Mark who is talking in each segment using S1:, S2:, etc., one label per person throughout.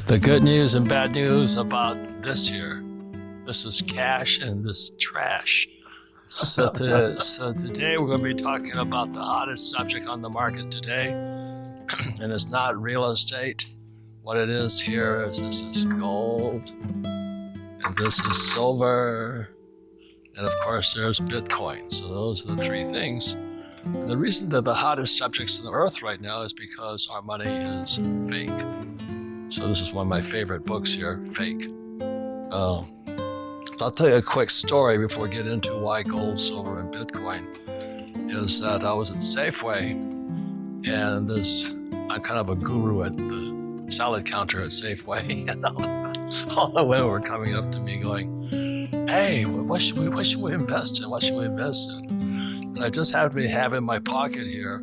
S1: The good news and bad news about this year. This is cash and this trash. So today we're going to be talking about the hottest subject on the market today. And it's not real estate. What it is here is this is gold. And this is silver. And of course there's Bitcoin. So those are the three things. And the reason they're the hottest subjects on the earth right now is because our money is fake. So this is one of my favorite books here, Fake. I'll tell you a quick story before we get into why gold, silver, and Bitcoin. Is that I was at Safeway, and I'm kind of a guru at the salad counter at Safeway. All the women were coming up to me going, "Hey, what should we invest in? What should we invest in?" And I just happened to have in my pocket here.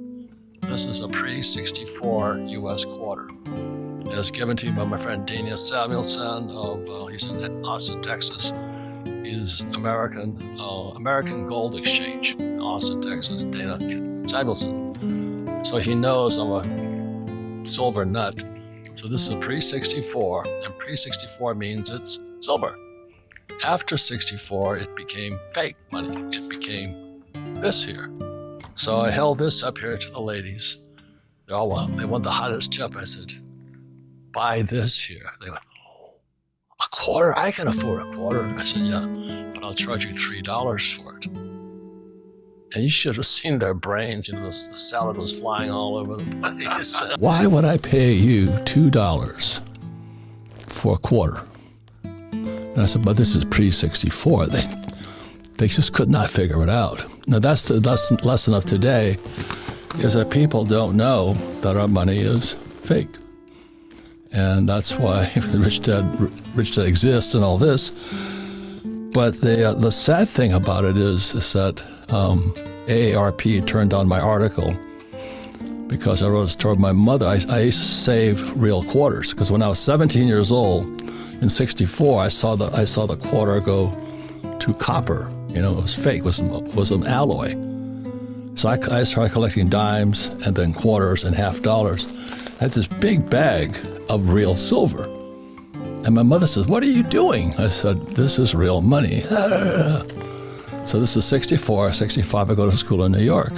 S1: This is a pre-64 U.S. quarter. It was given to me by my friend Dana Samuelson he's in Austin, Texas. He's American Gold Exchange in Austin, Texas. Dana Samuelson. So he knows I'm a silver nut. So this is a pre-64, and pre-64 means it's silver. After 64, it became fake money. It became this here. So I held this up here to the ladies. They want the hottest tip. I said, buy this here. They went, "Oh, a quarter? I can afford a quarter." I said, "Yeah, but I'll charge you $3 for it." And you should have seen their brains. The salad was flying all over the place. "Why would I pay you $2 for a quarter?" And I said, "But this is pre-64. They just could not figure it out." Now that's the lesson of today, is that people don't know that our money is fake. And that's why Rich Dad exists and all this. But the sad thing about it is that AARP turned on my article because I wrote a story of my mother. I used to save real quarters because when I was 17 years old in 64, I saw the quarter go to copper. It was fake. It was an alloy. So I started collecting dimes and then quarters and half dollars. I had this big bag of real silver. And my mother says, "What are you doing?" I said, "This is real money." So this is 64, 65, I go to school in New York.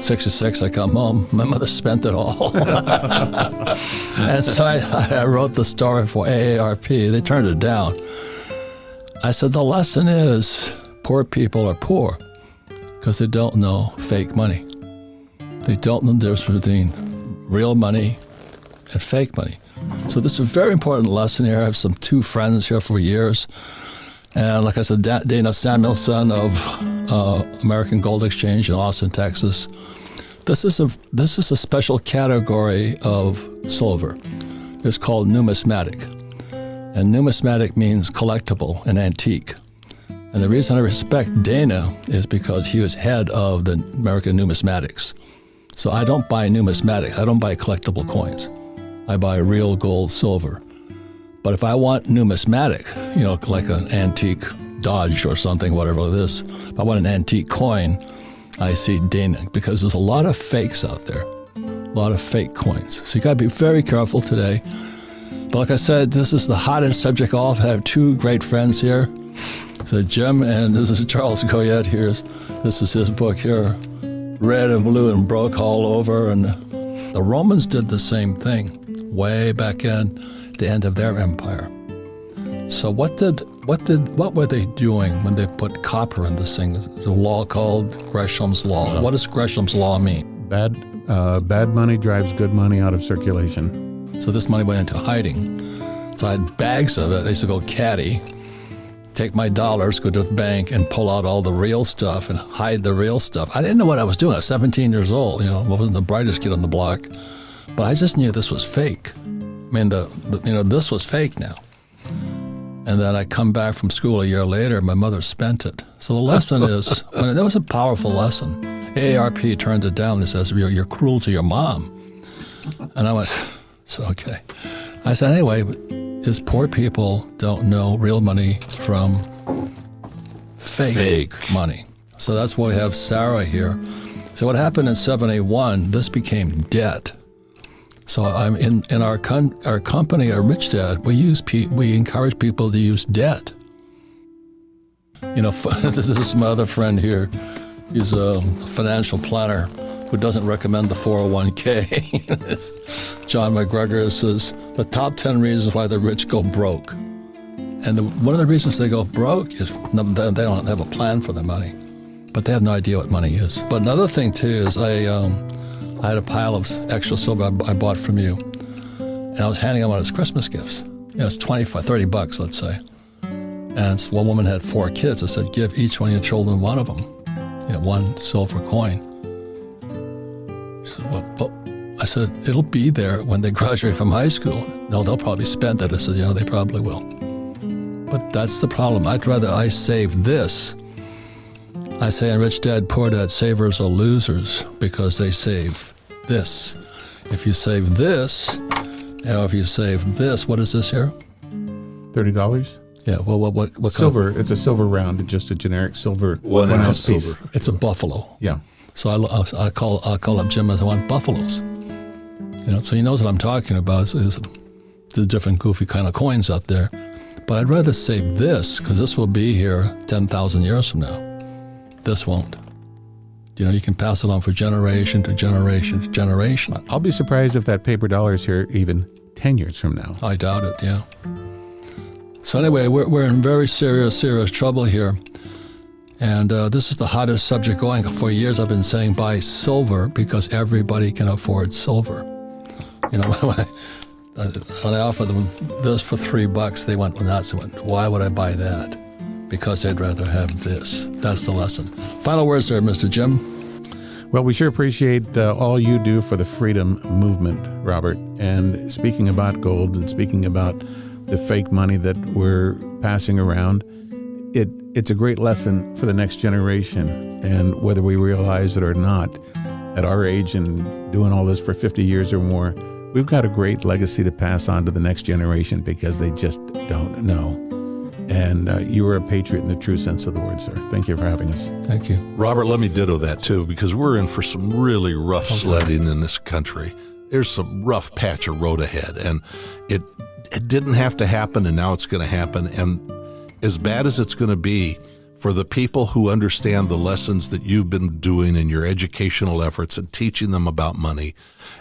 S1: 66, I come home. My mother spent it all. And so I wrote the story for AARP. They turned it down. I said, the lesson is poor people are poor because they don't know fake money. They don't know the difference between real money and fake money. So this is a very important lesson here. I have two friends here for years. And like I said, Dana Samuelson of American Gold Exchange in Austin, Texas. This is a special category of silver. It's called numismatic. And numismatic means collectible and antique. And the reason I respect Dana is because he was head of the American Numismatics. So I don't buy numismatics. I don't buy collectible coins. I buy real gold, silver. But if I want numismatic, like an antique Dodge or something, whatever it is, if I want an antique coin, I see Dana, because there's a lot of fakes out there, a lot of fake coins. So you got to be very careful today. But like I said, this is the hottest subject of all. I have two great friends here. So Jim, and this is Charles Goyette here. This is his book here, red and blue and broke all over. And the Romans did the same thing way back in the end of their empire. So what were they doing when they put copper in this thing? There's a law called Gresham's Law. What does Gresham's Law mean?
S2: Bad money drives good money out of circulation.
S1: So this money went into hiding. So I had bags of it. I used to go caddy, take my dollars, go to the bank, and pull out all the real stuff and hide the real stuff. I didn't know what I was doing. I was 17 years old. I wasn't the brightest kid on the block, but I just knew this was fake. I mean, this was fake now. And then I come back from school a year later, my mother spent it. So the lesson is, that was a powerful lesson. AARP turned it down. They says, you're cruel to your mom. And I went, so okay. I said, anyway, is poor people don't know real money from fake money. So that's why we have Sarah here. So what happened in 71, this became debt. So I'm in our company, our Rich Dad, we encourage people to use debt. This is my other friend here. He's a financial planner who doesn't recommend the 401k. John McGregor says the top 10 reasons why the rich go broke. And one of the reasons they go broke is they don't have a plan for their money, but they have no idea what money is. But another thing too is I had a pile of extra silver I bought from you, and I was handing them out as Christmas gifts. It's $25, $30, let's say. And one woman had 4 kids. I said, give each one of your children one of them, one silver coin. She said, well, I said, it'll be there when they graduate from high school. No, they'll probably spend it. I said, they probably will. But that's the problem. I'd rather I save this. I say in Rich Dad, Poor Dad, savers are losers because they save this. If you save this, if you save this, what is this here?
S2: $30?
S1: Yeah, well, what
S2: silver? It's a silver round, just a generic silver 1 ounce piece.
S1: It's a buffalo.
S2: Yeah.
S1: So I call up Jim as I want buffaloes. So he knows what I'm talking about. There's different goofy kind of coins out there. But I'd rather save this because this will be here 10,000 years from now. This won't. You can pass it on for generation to generation to generation.
S2: I'll be surprised if that paper dollar is here even 10 years from now.
S1: I doubt it, yeah. So anyway, we're in very serious trouble here. And this is the hottest subject going. For years I've been saying buy silver because everybody can afford silver. When I offered them this for $3, they went nuts. They went, why would I buy that? Because they'd rather have this. That's the lesson. Final words there, Mr. Jim.
S2: Well, we sure appreciate all you do for the freedom movement, Robert. And speaking about gold and speaking about the fake money that we're passing around, it's a great lesson for the next generation. And whether we realize it or not, at our age and doing all this for 50 years or more, we've got a great legacy to pass on to the next generation because they just don't know. And you were a patriot in the true sense of the word, sir. Thank you for having us.
S1: Thank you.
S3: Robert, let me ditto that too, because we're in for some really rough sledding in this country. There's some rough patch of road ahead, and it didn't have to happen, and now it's going to happen. And as bad as it's going to be, for the people who understand the lessons that you've been doing in your educational efforts and teaching them about money,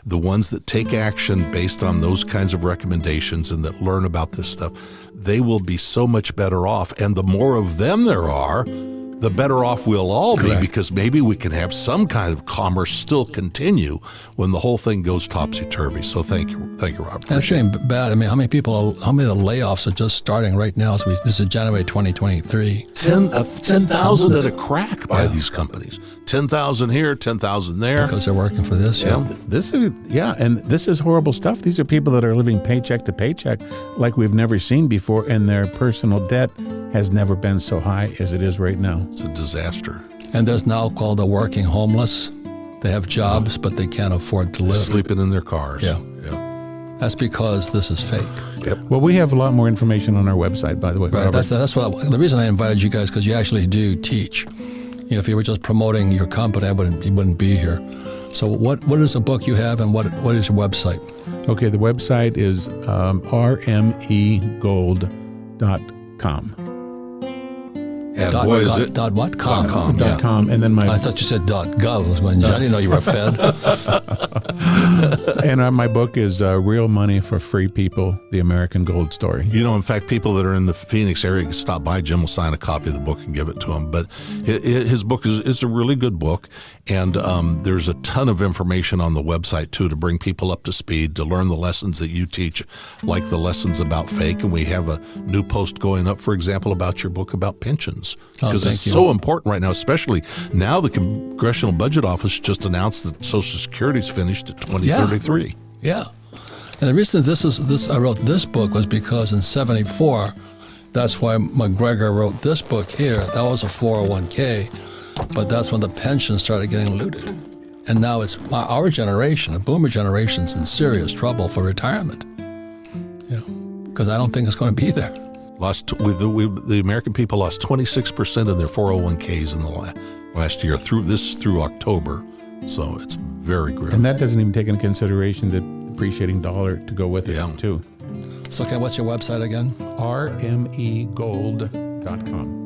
S3: the ones that take action based on those kinds of recommendations and that learn about this stuff, they will be so much better off. And the more of them there are, the better off we'll all be. Correct. Because maybe we can have some kind of commerce still continue when the whole thing goes topsy-turvy. So thank you, Robert.
S1: That's really bad. I mean, how many of the layoffs are just starting right now? This is January 2023.
S3: 10,000 at a crack by these companies. 10,000 here, 10,000 there.
S1: Because they're working for this.
S2: Yeah. And this is horrible stuff. These are people that are living paycheck to paycheck like we've never seen before, and their personal debt has never been so high as it is right now.
S3: It's a disaster.
S1: And there's now called the working homeless. They have jobs, but they can't afford to live.
S3: Sleeping in their cars.
S1: Yeah. That's because this is fake.
S3: Yep.
S2: Well, we have a lot more information on our website, by the way.
S1: Right. That's the reason I invited you guys, because you actually do teach. If you were just promoting your company, you wouldn't be here. So what is the book you have, and what is your website?
S2: Okay, the website is rmegold.com.
S3: And
S1: dot,
S3: boy, is
S1: dot,
S3: it
S1: dot what? Com.
S2: .com, and then
S1: I thought you said .gov. I didn't know you were Fed.
S2: And my book is Real Money for Free People, The American Gold Story.
S3: In fact, people that are in the Phoenix area can stop by. Jim will sign a copy of the book and give it to them. But his book is a really good book, and there's a ton of information on the website, too, to bring people up to speed, to learn the lessons that you teach, like the lessons about fake. And we have a new post going up, for example, about your book about pensions. Because it's so important right now, especially now the Congressional Budget Office just announced that Social Security's finished at 2033.
S1: Yeah. And the reason I wrote this book was because in 1974, that's why McGregor wrote this book here. That was a 401k, but that's when the pensions started getting looted. And now it's our generation, the boomer generation's in serious trouble for retirement. Because I don't think it's going to be there.
S3: The American people lost 26% of their 401ks in the last year through October. So it's very grim.
S2: And that doesn't even take into consideration that appreciating dollar to go with it too.
S1: So, okay, what's your website again?
S2: rmegold.com.